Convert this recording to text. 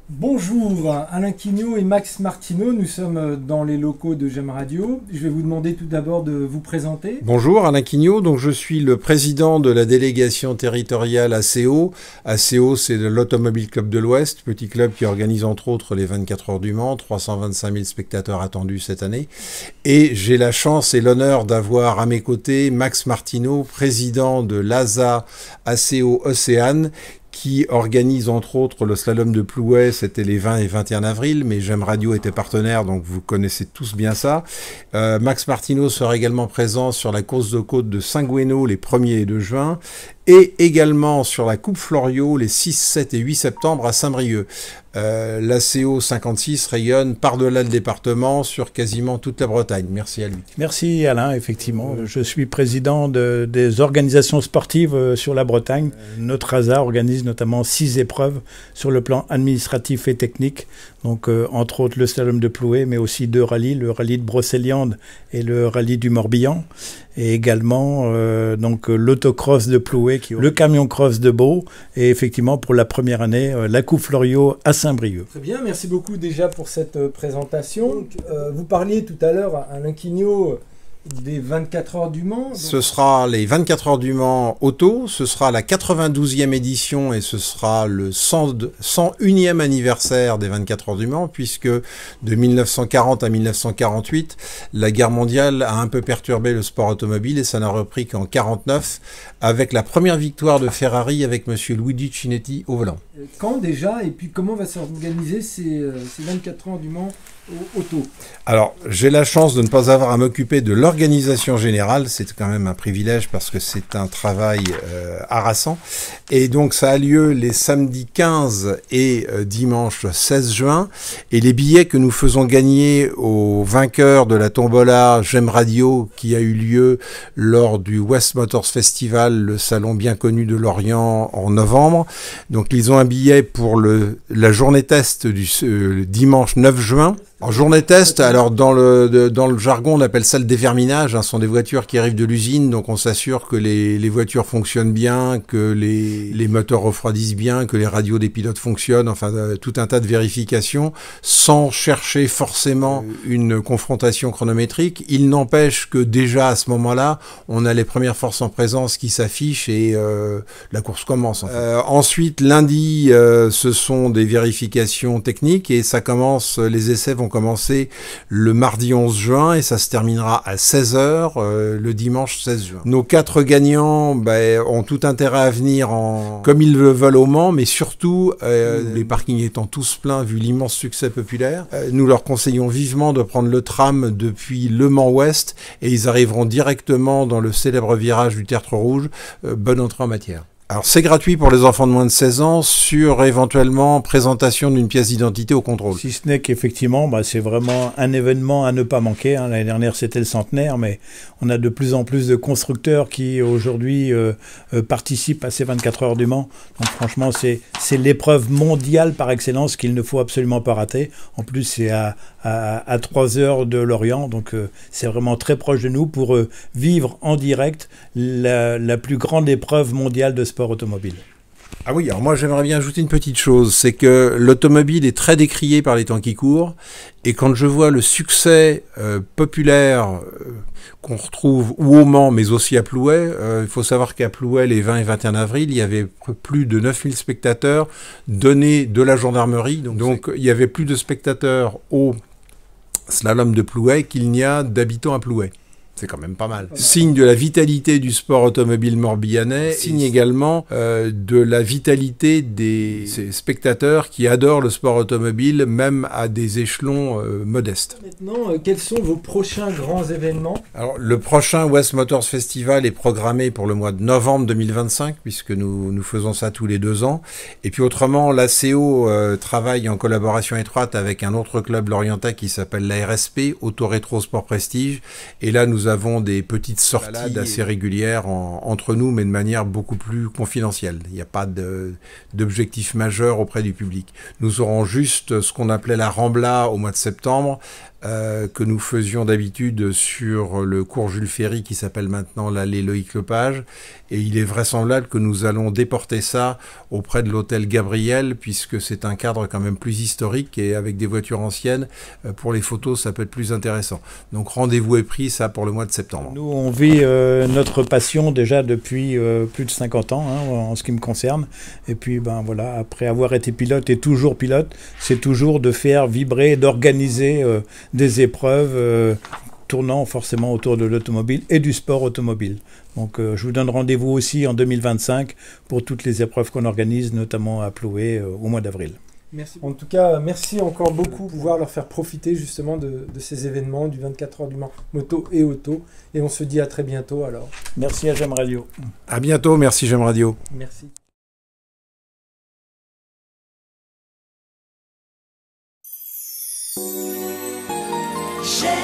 Bonjour, Alain Quignot et Max Martineau, nous sommes dans les locaux de J'aime Radio. Je vais vous demander tout d'abord de vous présenter. Bonjour, Alain Quignot, donc je suis le président de la délégation territoriale ACO. ACO, c'est l'Automobile Club de l'Ouest, petit club qui organise entre autres les 24 heures du Mans, 325 000 spectateurs attendus cette année. Et j'ai la chance et l'honneur d'avoir à mes côtés Max Martineau, président de l'ASA ACO Océane, qui organise entre autres le slalom de Plouay, c'était les 20 et 21 avril, mais J'aime Radio était partenaire, donc vous connaissez tous bien ça. Max Martineau sera également présent sur la course de côte de Saint-Gouénot les 1er et 2 juin, et également sur la Coupe Floriot les 6, 7 et 8 septembre à Saint-Brieuc. L'ACO 56 rayonne par-delà le département sur quasiment toute la Bretagne. Merci à lui. Merci Alain, effectivement. Je suis président des organisations sportives sur la Bretagne. Notre ASA organise notamment 6 épreuves sur le plan administratif et technique. Donc entre autres le slalom de Plouay, mais aussi 2 rallyes, le rallye de Brocéliande et le rallye du Morbihan. Et également donc l'autocross de Plouay, le camion cross de Beau, et effectivement pour la première année la Coupe Floriot à Saint-Brieuc. Très bien, merci beaucoup déjà pour cette présentation. Donc, vous parliez tout à l'heure, Alain Quignot, des 24 heures du Mans. Donc... Ce sera les 24 heures du Mans auto, ce sera la 92e édition et ce sera le 101e anniversaire des 24 heures du Mans, puisque de 1940 à 1948, la guerre mondiale a un peu perturbé le sport automobile et ça n'a repris qu'en 1949 avec la première victoire de Ferrari avec monsieur Luigi Cinetti au volant. Quand déjà, et puis comment va s'organiser ces 24 heures du Mans auto? Alors, j'ai la chance de ne pas avoir à m'occuper de l'organisation générale. C'est quand même un privilège parce que c'est un travail harassant. Et donc, ça a lieu les samedis 15 et dimanche 16 juin. Et les billets que nous faisons gagner aux vainqueurs de la tombola J'aime Radio qui a eu lieu lors du West Motors Festival, le salon bien connu de Lorient en novembre. Donc, ils ont un billet pour la journée test du dimanche 9 juin. En journée test, alors dans le jargon, on appelle ça le déverminage. Ce sont des voitures qui arrivent de l'usine, donc on s'assure que les voitures fonctionnent bien, que les moteurs refroidissent bien, que les radios des pilotes fonctionnent, enfin tout un tas de vérifications, sans chercher forcément une confrontation chronométrique. Il n'empêche que déjà à ce moment-là, on a les premières forces en présence qui s'affichent et la course commence. En fait. Ensuite, lundi, ce sont des vérifications techniques et ça commence, les essais vont commencer le mardi 11 juin et ça se terminera à 16h le dimanche 16 juin. Nos 4 gagnants ont tout intérêt à venir comme ils le veulent au Mans, mais surtout, les parkings étant tous pleins vu l'immense succès populaire, nous leur conseillons vivement de prendre le tram depuis Le Mans Ouest et ils arriveront directement dans le célèbre virage du Tertre Rouge. Bonne entrée en matière. Alors c'est gratuit pour les enfants de moins de 16 ans sur éventuellement présentation d'une pièce d'identité au contrôle. Si ce n'est qu'effectivement c'est vraiment un événement à ne pas manquer. L'année dernière c'était le centenaire, mais on a de plus en plus de constructeurs qui aujourd'hui participent à ces 24 heures du Mans. Donc franchement c'est l'épreuve mondiale par excellence qu'il ne faut absolument pas rater. En plus c'est à 3 heures de Lorient, donc c'est vraiment très proche de nous pour vivre en direct la plus grande épreuve mondiale de sport automobile. Ah oui, alors moi j'aimerais bien ajouter une petite chose, c'est que l'automobile est très décriée par les temps qui courent, et quand je vois le succès populaire qu'on retrouve ou au Mans, mais aussi à Plouay, il faut savoir qu'à Plouay, les 20 et 21 avril, il y avait plus de 9000 spectateurs donnés de la gendarmerie, donc il y avait plus de spectateurs au slalom de Plouay qu'il n'y a d'habitants à Plouay. C'est quand même pas mal. Signe de la vitalité du sport automobile morbihanais, signe également de la vitalité des spectateurs qui adorent le sport automobile, même à des échelons modestes. Maintenant, quels sont vos prochains grands événements? Alors, le prochain West Motors Festival est programmé pour le mois de novembre 2025, puisque nous faisons ça tous les 2 ans. Et puis autrement, l'ACO travaille en collaboration étroite avec un autre club lorientais qui s'appelle la RSP, Auto Rétro Sport Prestige. Et là, nous nous avons des petites sorties assez régulières entre nous, mais de manière beaucoup plus confidentielle. Il n'y a pas d'objectif majeur auprès du public. Nous aurons juste ce qu'on appelait la Rambla au mois de septembre, que nous faisions d'habitude sur le cours Jules Ferry qui s'appelle maintenant l'allée Loïc Lepage, et il est vraisemblable que nous allons déporter ça auprès de l'hôtel Gabriel, puisque c'est un cadre quand même plus historique, et avec des voitures anciennes, pour les photos ça peut être plus intéressant. Donc rendez-vous est pris, ça, pour le mois de septembre. Nous on vit notre passion déjà depuis plus de 50 ans en ce qui me concerne, et puis ben voilà, après avoir été pilote et toujours pilote, c'est toujours de faire vibrer, d'organiser des épreuves tournant forcément autour de l'automobile et du sport automobile. Donc je vous donne rendez-vous aussi en 2025 pour toutes les épreuves qu'on organise, notamment à Ploué au mois d'avril. Merci. En tout cas, merci encore beaucoup de pouvoir leur faire profiter justement de ces événements du 24 heures du Mans moto et auto. Et on se dit à très bientôt alors. Merci à J'aime Radio. À bientôt, merci J'aime Radio. Merci. J'aime